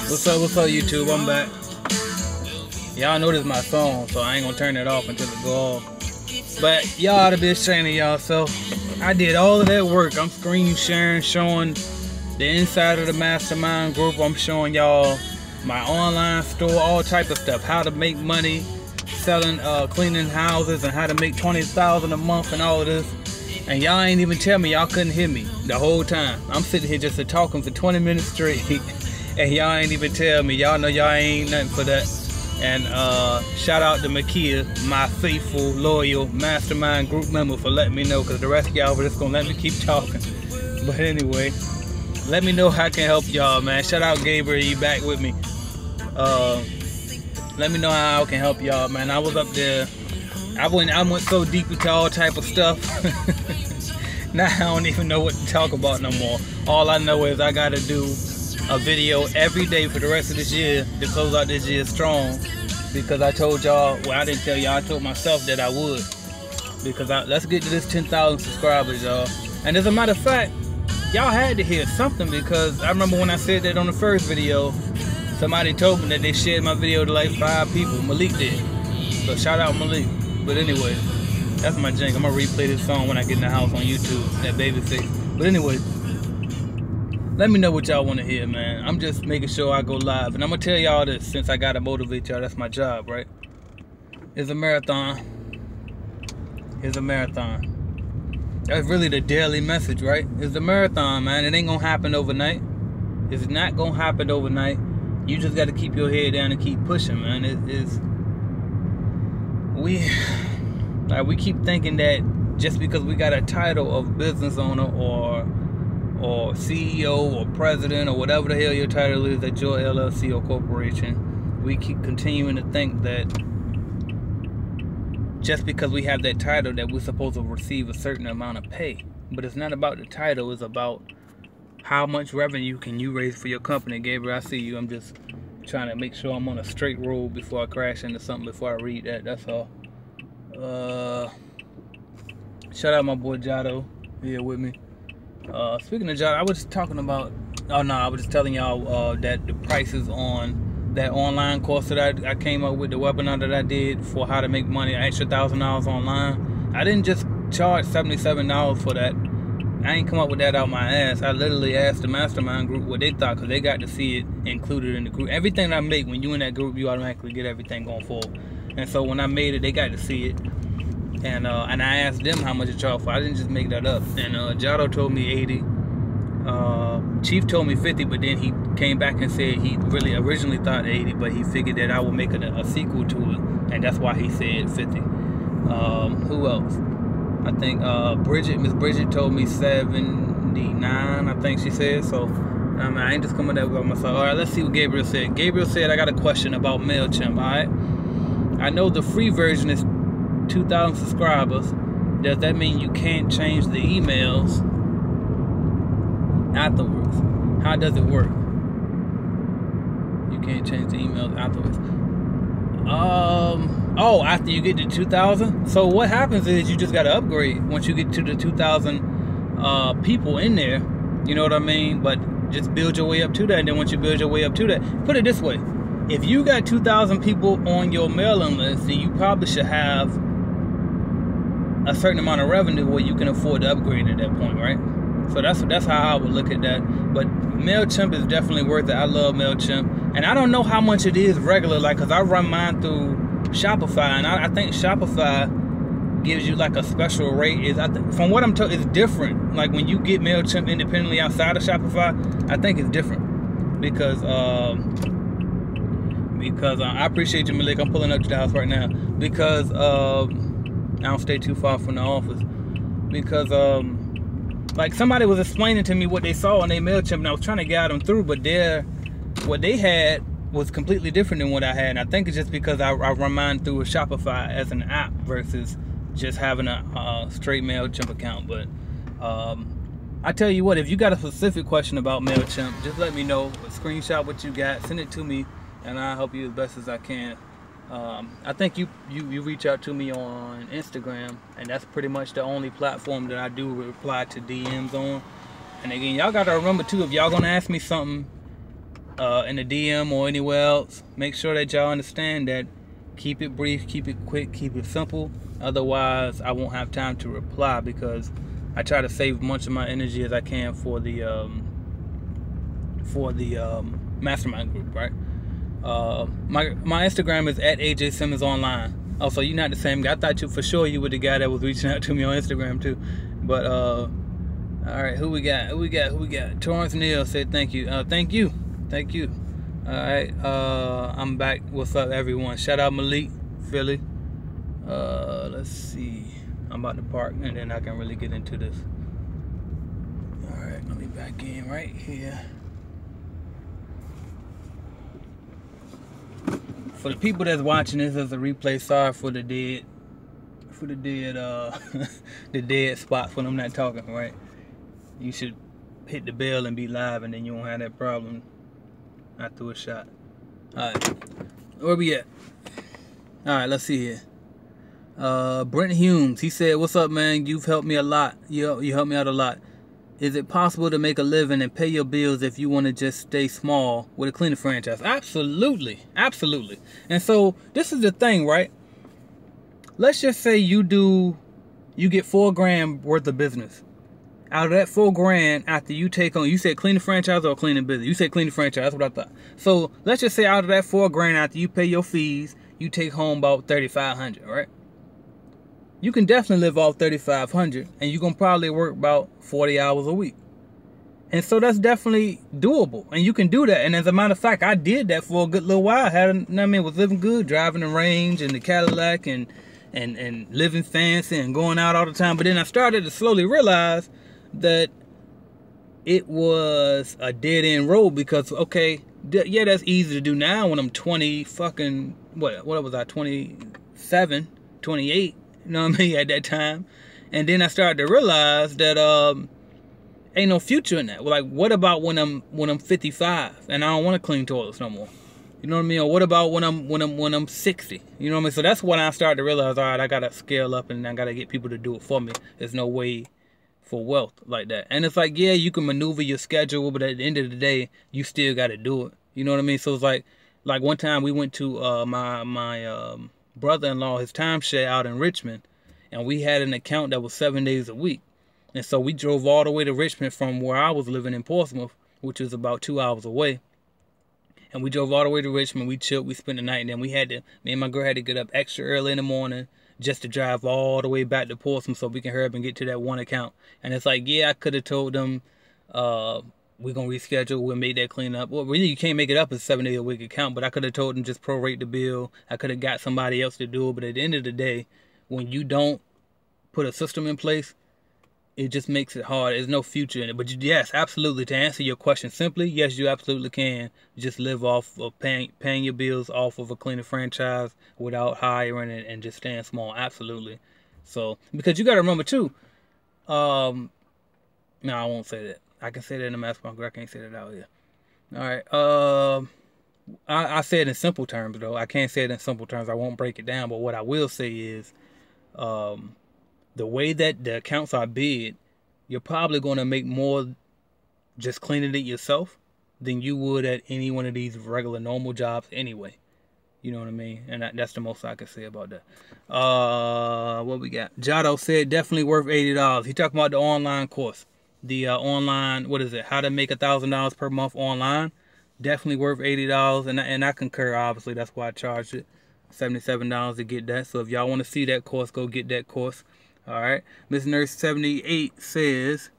What's up, YouTube? I'm back. Y'all know this is my song, so I ain't gonna turn it off until it go off. But y'all ought to be ashamed of y'allself. I did all of that work. I'm screen sharing, showing the inside of the mastermind group. I'm showing y'all my online store, all type of stuff. How to make money selling, cleaning houses, and how to make $20,000 a month and all of this. And y'all ain't even tell me y'all couldn't hear me the whole time. I'm sitting here just talking for 20 minutes straight, and y'all ain't even tell me. Y'all know y'all ain't nothing for that. And shout out to Makia, my faithful, loyal mastermind group member, for letting me know, because the rest of y'all were just gonna let me keep talking. But anyway, let me know how I can help y'all, man. Shout out Gabriel, you back with me. Let me know how I can help y'all, man. I was up there. I went so deep into all type of stuff. Now I don't even know what to talk about no more. All I know is I gotta do a video every day for the rest of this year to close out this year strong. Because I told y'all, well, I didn't tell y'all, I told myself that I would. Because let's get to this 10,000 subscribers, y'all. And as a matter of fact, y'all had to hear something, because I remember when I said that on the first video, somebody told me that they shared my video to like 5 people. Malik did. So shout out Malik. But anyway, that's my jank. I'm gonna replay this song when I get in the house on YouTube, that Babyface. But anyway, let me know what y'all want to hear, man. I'm just making sure I go live. And I'm gonna tell y'all this, since I gotta motivate y'all. That's my job, right? It's a marathon. It's a marathon. That's really the daily message, right? It's a marathon, man. It ain't gonna happen overnight. It's not gonna happen overnight. You just gotta keep your head down and keep pushing, man. We keep thinking that just because we got a title of business owner or CEO or president or whatever the hell your title is at your LLC or corporation, we keep continuing to think that just because we have that title that we're supposed to receive a certain amount of pay. But it's not about the title, it's about how much revenue can you raise for your company. Gabriel, I see you. I'm just trying to make sure I'm on a straight road before I crash into something before I read that. That's all. Shout out my boy Jado here with me. Speaking of Jado, I was talking about, I was just telling y'all that the prices on that online course that I came up with, the webinar that I did for how to make money, an extra $1,000 online. I didn't just charge $77 for that. I ain't come up with that out my ass. I literally asked the mastermind group what they thought, because they got to see it included in the group. Everything that I make, when you in that group, you automatically get everything going forward. And so when I made it, they got to see it. And I asked them how much it charged for. I didn't just make that up. And Jado told me 80. Chief told me 50, but then he came back and said he really originally thought 80, but he figured that I would make it a sequel to it, and that's why he said 50. Who else? I think Miss Bridget told me 79, I think she said. So I mean, I ain't just coming up with myself. All right, let's see what Gabriel said. Gabriel said, I got a question about MailChimp. All right, I know the free version is 2,000 subscribers. Does that mean you can't change the emails afterwards? How does it work? You can't change the emails afterwards. Oh, after you get to 2,000. So what happens is you just got to upgrade once you get to the 2,000 people in there. You know what I mean? But just build your way up to that. And then once you build your way up to that, put it this way: if you got 2,000 people on your mailing list, then you probably should have a certain amount of revenue where you can afford to upgrade at that point, right? So that's how I would look at that. But MailChimp is definitely worth it. I love MailChimp. And I don't know how much it is regular, like, because I run mine through Shopify, and I think Shopify gives you like a special rate. From what I'm told, it's different. Like when you get MailChimp independently outside of Shopify, I think it's different. Because I appreciate you, Malik. I'm pulling up to the house right now. Because I don't stay too far from the office. Because like somebody was explaining to me what they saw on their MailChimp, and I was trying to guide them through, but what they had was completely different than what I had. And I think it's just because I run mine through a Shopify as an app versus just having a straight MailChimp account. But I tell you what, if you got a specific question about MailChimp, just let me know. Screenshot what you got, send it to me, and I'll help you as best as I can. I think you reach out to me on Instagram, and that's pretty much the only platform that I do reply to DMs on. And again, y'all gotta remember too, if y'all gonna ask me something in the DM or anywhere else, make sure that y'all understand that keep it brief, keep it quick, keep it simple. Otherwise, I won't have time to reply, because I try to save much of my energy as I can for the mastermind group, right? My Instagram is at AJ Simmons Online. Also, you're not the same guy. I thought you for sure you were the guy that was reaching out to me on Instagram too. But all right, who we got? Torrance Neal said thank you. Thank you. All right, I'm back. What's up, everyone? Shout out Malik, Philly. Let's see. I'm about to park, and then I can really get into this. All right, let me back in right here. For the people that's watching this as a replay, sorry for the dead, the dead spots when I'm not talking. Right? You should hit the bell and be live, and then you won't have that problem after a shot. All right, where we at? All right, let's see here. Brent Humes, he said, "What's up, man? You've helped me a lot. You helped me out a lot. Is it possible to make a living and pay your bills if you want to just stay small with a cleaning franchise?" Absolutely. And so this is the thing, right? Let's just say you get $4,000 worth of business. Out of that $4,000, after you take on, you said cleaning franchise or cleaning business? You said cleaning franchise. That's what I thought. So let's just say out of that $4,000, after you pay your fees, you take home about $3,500, right? You can definitely live off $3,500, and you're gonna probably work about 40 hours a week. And so that's definitely doable, and you can do that. And as a matter of fact, I did that for a good little while. Was living good, driving the Range and the Cadillac, and living fancy and going out all the time. But then I started to slowly realize that it was a dead end road, because yeah, that's easy to do now when I'm 20 fucking what was I, 27, 28. You know what I mean, at that time. And then I started to realize that ain't no future in that. Like, what about when I'm 55 and I don't want to clean toilets no more? You know what I mean? Or what about when I'm 60? You know what I mean? So that's when I started to realize, all right, I gotta scale up and I gotta get people to do it for me. There's no way for wealth like that. And it's like, yeah, you can maneuver your schedule, but at the end of the day, you still gotta do it. You know what I mean? So it's like one time we went to my brother-in-law, his timeshare out in Richmond, and we had an account that was 7 days a week. And so we drove all the way to Richmond from where I was living in Portsmouth, which is about 2 hours away. And we drove all the way to Richmond. We chilled, we spent the night, and then me and my girl had to get up extra early in the morning just to drive all the way back to Portsmouth so we can hurry up and get to that one account. And it's like, yeah, I could have told them, we're going to reschedule, we'll make that cleanup. Well, really, you can't make it up as a 7 day a week account, but I could have told them just prorate the bill. I could have got somebody else to do it. But at the end of the day, when you don't put a system in place, it just makes it hard. There's no future in it. But yes, absolutely, to answer your question simply, yes, you absolutely can just live off of paying your bills off of a cleaning franchise without hiring and just staying small. Absolutely. So, because you got to remember too, no, I won't say that. I can say that in the mastermind group. I can't say that out here. All right. I say it in simple terms, though. I can't say it in simple terms. I won't break it down. But what I will say is, the way that the accounts are bid, you're probably going to make more just cleaning it yourself than you would at any one of these regular normal jobs anyway. You know what I mean? And that's the most I can say about that. What we got? Jado said definitely worth $80. He talking about the online course. The online, what is it? How to make $1,000 per month online. Definitely worth $80. And I concur, obviously. That's why I charged it. $77 to get that. So if y'all want to see that course, go get that course. All right. Miss Nurse 78 says,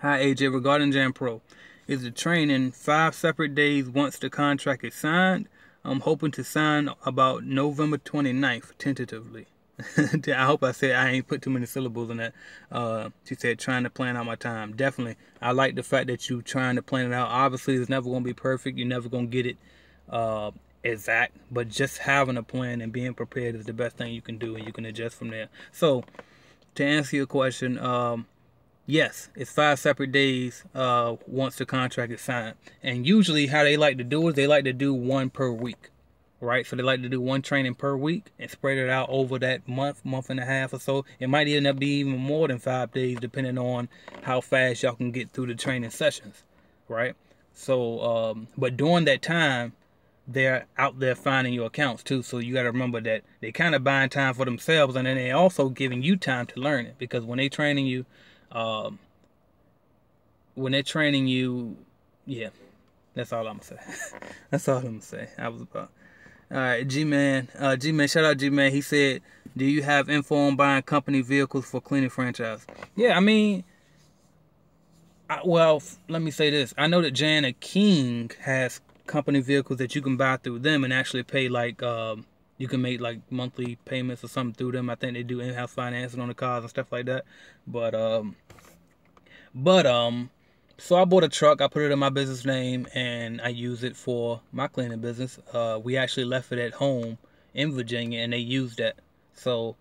"Hi AJ, regarding Jam Pro, is the training 5 separate days once the contract is signed? I'm hoping to sign about November 29th, tentatively." I hope I ain't put too many syllables in that. She said, trying to plan out my time. Definitely. I like the fact that you trying to plan it out. Obviously, it's never going to be perfect. You're never going to get it exact, but just having a plan and being prepared is the best thing you can do, and you can adjust from there. So to answer your question, yes, it's 5 separate days once the contract is signed. And usually how they like to do is they like to do one per week, right? So they like to do one training per week and spread it out over that month and a half or so. It might end up being even more than 5 days, depending on how fast y'all can get through the training sessions, right? So, but during that time, they're out there finding your accounts too. So you got to remember that they kind of buying time for themselves, and then they also giving you time to learn it, because when they training you, yeah, that's all I'm gonna say. That's all I'm gonna say. I was about. All right, G-Man, shout out G-Man. He said, do you have info on buying company vehicles for cleaning franchise? Yeah, I mean, well, let me say this. I know that Jan King has company vehicles that you can buy through them and actually pay like, you can make like monthly payments or something through them. I think they do in-house financing on the cars and stuff like that. So I bought a truck, I put it in my business name, and I use it for my cleaning business. We actually left it at home in Virginia, and they used that. So,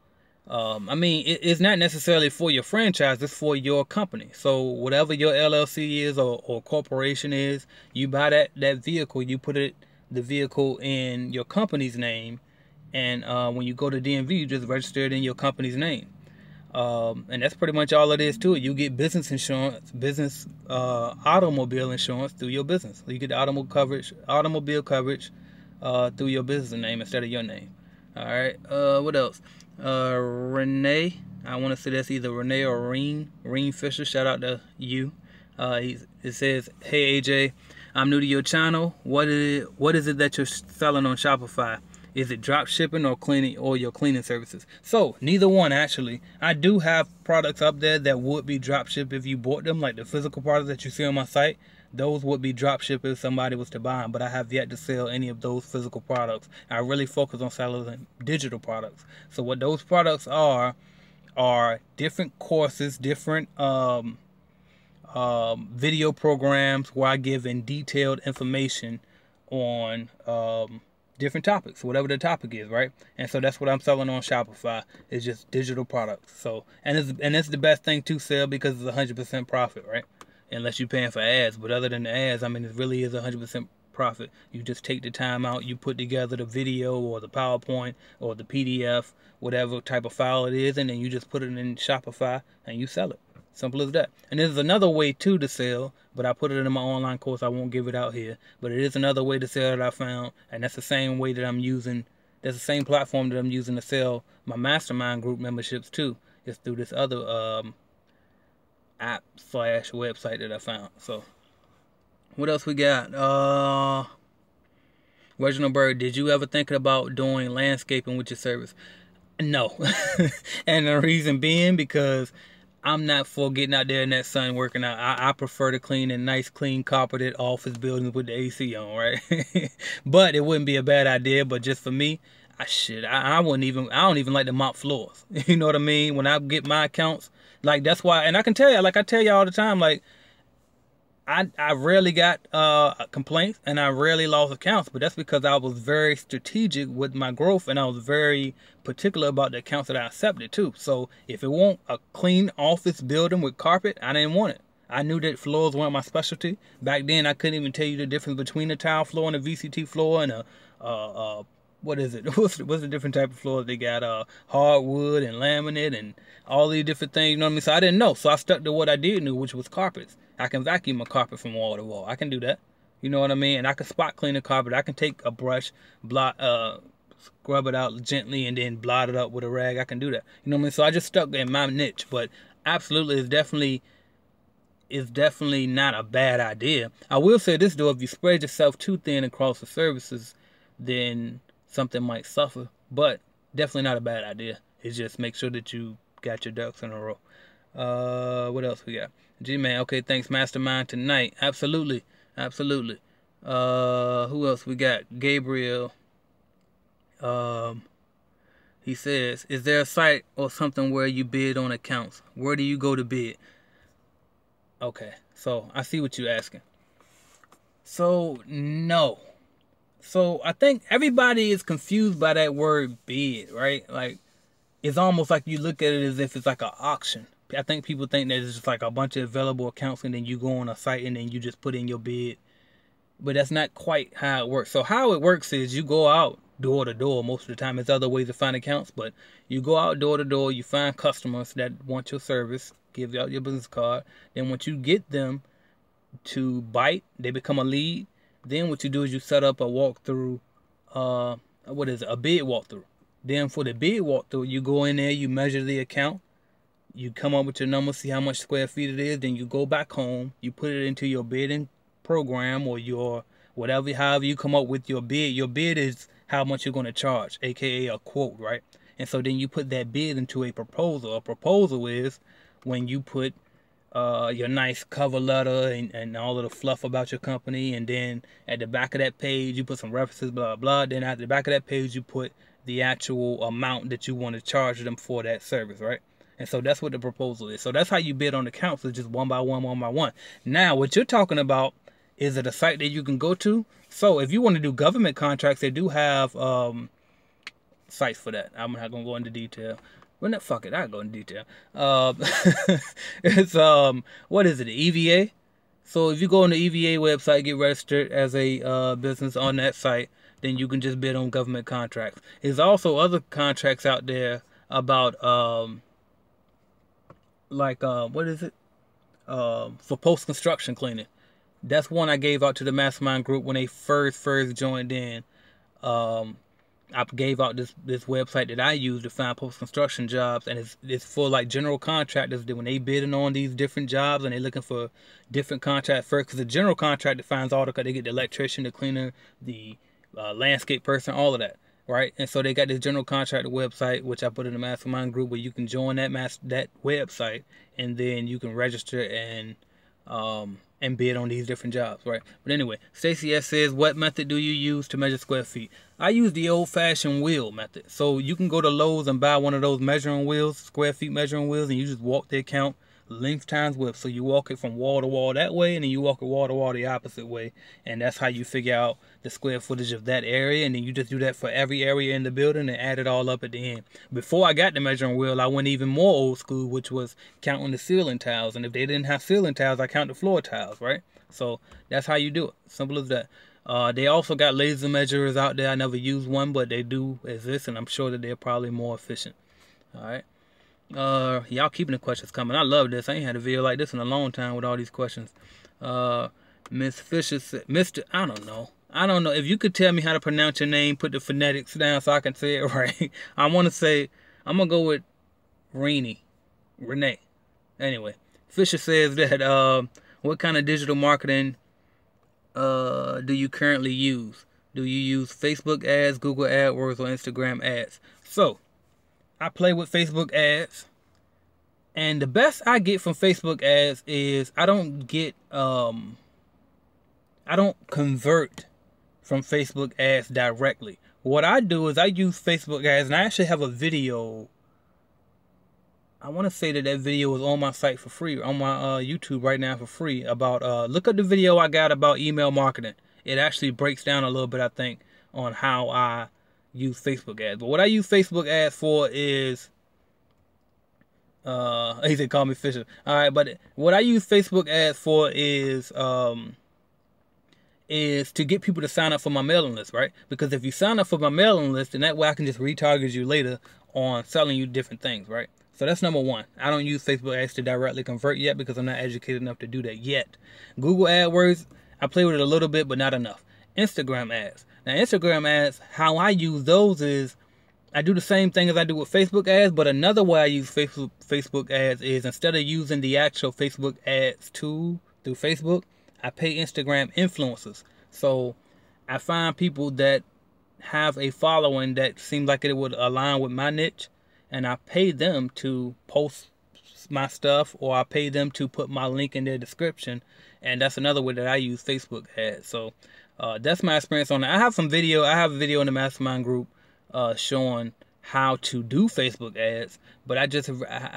I mean, it's not necessarily for your franchise, it's for your company. So whatever your LLC is or corporation is, you buy that vehicle, you put the vehicle in your company's name, and when you go to DMV, you just register it in your company's name. And that's pretty much all it is to it. You get business insurance, automobile insurance through your business. So you get the automobile coverage through your business name instead of your name. All right. What else? Renee. I want to say that's either Renee or Reen Fisher. Shout out to you. It says, "Hey AJ, I'm new to your channel. What is it that you're selling on Shopify? Is it drop shipping or cleaning or your cleaning services?" So neither one, actually. I do have products up there that would be drop shipped if you bought them, like the physical products that you see on my site. Those would be drop shipped if somebody was to buy them, but I have yet to sell any of those physical products. I really focus on selling digital products. So what those products are different courses, different video programs where I give in detailed information on different topics, whatever the topic is, right? And so that's what I'm selling on Shopify. It's just digital products. So and it's the best thing to sell because it's 100% profit, right? Unless you're paying for ads. But other than the ads, I mean, it really is 100% profit. You just take the time out, you put together the video or the PowerPoint or the PDF, whatever type of file it is, and then you just put it in Shopify and you sell it. Simple as that. And there's another way too to sell, but I put it in my online course. I won't give it out here, but it is another way to sell that I found, and that's the same way that I'm using. That's the same platform that I'm using to sell my mastermind group memberships too. It's through this other app/website that I found. So what else we got? Reginald Bird, did you ever think about doing landscaping with your service? No. And the reason being because I'm not for getting out there in that sun working out. I prefer to clean in nice, clean, carpeted office buildings with the AC on, right? But it wouldn't be a bad idea. But just for me, I don't even like to mop floors. You know what I mean? When I get my accounts, like that's why, and I can tell you, like I tell you all the time, like I rarely got complaints and I rarely lost accounts, but that's because I was very strategic with my growth and I was very particular about the accounts that I accepted too. So if it weren't a clean office building with carpet, I didn't want it. I knew that floors weren't my specialty. Back then, I couldn't even tell you the difference between a tile floor and a VCT floor and a what is it? What's the different type of floors? They got hardwood and laminate and all these different things, you know what I mean? So I didn't know. So I stuck to what I did know, which was carpets. I can vacuum a carpet from wall to wall. I can do that. You know what I mean? And I can spot clean a carpet. I can take a brush, scrub it out gently, and then blot it up with a rag. I can do that. You know what I mean? So I just stuck in my niche. But absolutely, it's definitely not a bad idea. I will say this though: if you spread yourself too thin across the services, then something might suffer. But definitely not a bad idea. It's just make sure that you got your ducks in a row. What else we got? G-Man, okay, thanks, Mastermind tonight. Absolutely. Who else we got? Gabriel. He says, is there a site or something where you bid on accounts? Where do you go to bid? Okay, so I see what you're asking. So, no. So, I think everybody is confused by that word bid, right? Like, it's almost like you look at it as if it's like an auction. I think people think that it's just like a bunch of available accounts and then you go on a site and then you just put in your bid. But that's not quite how it works. So how it works is you go out door to door. Most of the time, there's other ways to find accounts, but you go out door to door, you find customers that want your service, give out your business card. Then once you get them to bite, they become a lead. Then what you do is you set up a walkthrough, a bid walkthrough. Then for the bid walkthrough, you go in there, you measure the account, you come up with your number, see how much square feet it is. Then you go back home, you put it into your bidding program or your whatever, however you come up with your bid. Your bid is how much you're going to charge, aka a quote, right? And so then you put that bid into a proposal. A proposal is when you put your nice cover letter and all of the fluff about your company, and then at the back of that page you put some references, blah blah. Then at the back of that page you put the actual amount that you want to charge them for that service, right? And so that's what the proposal is. So that's how you bid on accounts, is just one by one, one by one. Now what you're talking about is it a site that you can go to? So if you want to do government contracts, they do have sites for that. I'm not gonna go into detail. Well, no, fuck it, I'll go into detail. It's what is it, the EVA? So if you go on the EVA website, get registered as a business on that site, then you can just bid on government contracts. There's also other contracts out there about what is it? For post-construction cleaning. That's one I gave out to the mastermind group when they first joined in. I gave out this website that I use to find post-construction jobs, and it's for like general contractors that when they bidding on these different jobs and they're looking for different contracts first, because the general contractor finds all they get the electrician, the cleaner, the landscape person, all of that, right? And so they got this general contractor website, which I put in the mastermind group, where you can join that website, and then you can register and bid on these different jobs, right? But anyway, Stacy S says, what method do you use to measure square feet? I use the old-fashioned wheel method. So you can go to Lowe's and buy one of those measuring wheels, square feet measuring wheels, and you just walk the account length times width. So you walk it from wall to wall that way, and then you walk it wall to wall the opposite way, and that's how you figure out the square footage of that area. And then you just do that for every area in the building and add it all up at the end. Before I got the measuring wheel, I went even more old school, which was counting the ceiling tiles, and if they didn't have ceiling tiles, I count the floor tiles, right? So that's how you do it. Simple as that. They also got laser measurers out there. I never used one, but they do exist, and I'm sure that they're probably more efficient. All right. Y'all keeping the questions coming. I love this. I ain't had a video like this in a long time with all these questions. Miss Fisher said, Mr. I don't know. If you could tell me how to pronounce your name, put the phonetics down so I can say it right. I'm going to go with Renee. Anyway, Fisher says that, what kind of digital marketing do you currently use? Do you use Facebook ads, Google AdWords, or Instagram ads? So, I play with Facebook ads, and the best I get from Facebook ads is I don't convert from Facebook ads directly. What I do is I use Facebook ads, and I actually have a video. I want to say that video is on my site for free, on my YouTube right now for free, about, look at the video I got about email marketing. It actually breaks down a little bit, I think, on how I use Facebook ads. But what I use Facebook ads for is, he said call me Fisher. All right, but what I use Facebook ads for is to get people to sign up for my mailing list, right? Because if you sign up for my mailing list, then that way I can just retarget you later on selling you different things, right? So that's number one. I don't use Facebook ads to directly convert yet because I'm not educated enough to do that yet. Google AdWords, I play with it a little bit, but not enough. Instagram ads. Now, Instagram ads, how I use those is I do the same thing as I do with Facebook ads, but another way I use Facebook ads is instead of using the actual Facebook ads tool through Facebook, I pay Instagram influencers. So I find people that have a following that seems like it would align with my niche, and I pay them to post my stuff, or I pay them to put my link in their description, and that's another way that I use Facebook ads. So that's my experience on that. I have a video in the mastermind group showing how to do Facebook ads, but I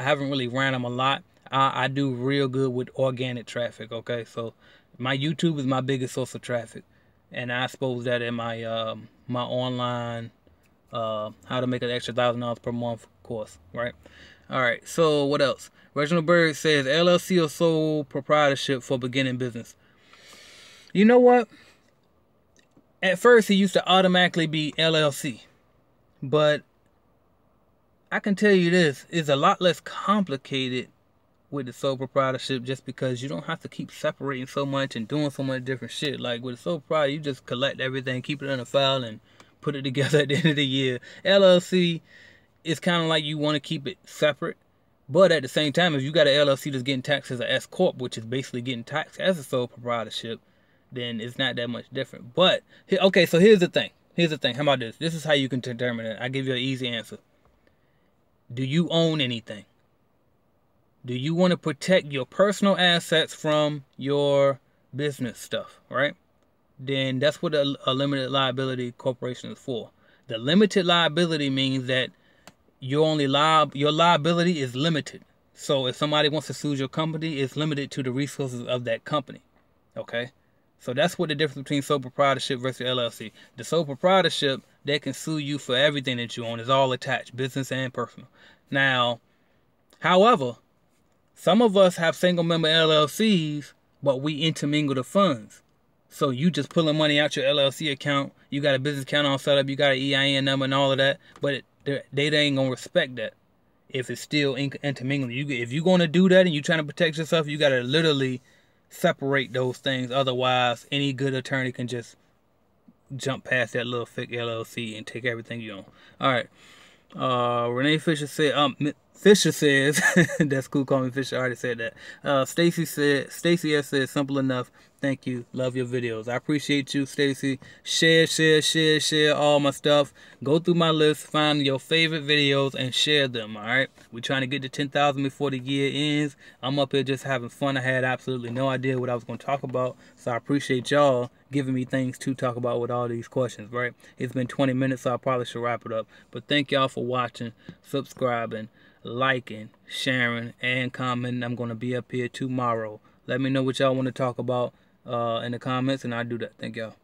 haven't really ran them a lot. I do real good with organic traffic, okay? So my YouTube is my biggest source of traffic, and I expose that in my my online how to make an extra $1,000 per month course, right? All right, so what else? Reginald Bird says LLC or sole proprietorship for beginning business. You know what? At first, it used to automatically be LLC. But I can tell you this, it's a lot less complicated with the sole proprietorship, just because you don't have to keep separating so much and doing so much different shit. Like with a sole proprietor, you just collect everything, keep it in a file, and put it together at the end of the year. LLC is kind of like you want to keep it separate, but at the same time, if you got an LLC that's getting taxed as an SCorp, which is basically getting taxed as a sole proprietorship, then it's not that much different. But okay, so here's the thing. How about this? This is how you can determine it. I give you an easy answer. Do you own anything? Do you want to protect your personal assets from your business stuff, right? Then that's what a limited liability corporation is for. The limited liability means that your liability is limited. So if somebody wants to sue your company, it's limited to the resources of that company. Okay? So that's what the difference between sole proprietorship versus LLC. The sole proprietorship, they can sue you for everything that you own. It's all attached, business and personal. Now, however, some of us have single member LLCs, but we intermingle the funds. So you just pulling money out your LLC account, you got a business account all set up, you got an EIN number and all of that, but they ain't gonna respect that if it's still intermingling. If you're gonna do that and you're trying to protect yourself, you gotta literally separate those things. Otherwise, any good attorney can just jump past that little fake LLC and take everything you own. All right. Renee Fisher said, Fisher says, that's cool, call me Fisher, I already said that. Stacy S said, simple enough, thank you, love your videos. I appreciate you, Stacy. Share all my stuff. Go through my list, find your favorite videos, and share them, alright? We're trying to get to 10,000 before the year ends. I'm up here just having fun. I had absolutely no idea what I was going to talk about, so I appreciate y'all giving me things to talk about with all these questions, right? It's been 20 minutes, so I probably should wrap it up. But thank y'all for watching, subscribing, liking, sharing, and commenting. I'm going to be up here tomorrow. Let me know what y'all want to talk about in the comments, and I'll do that. Thank y'all.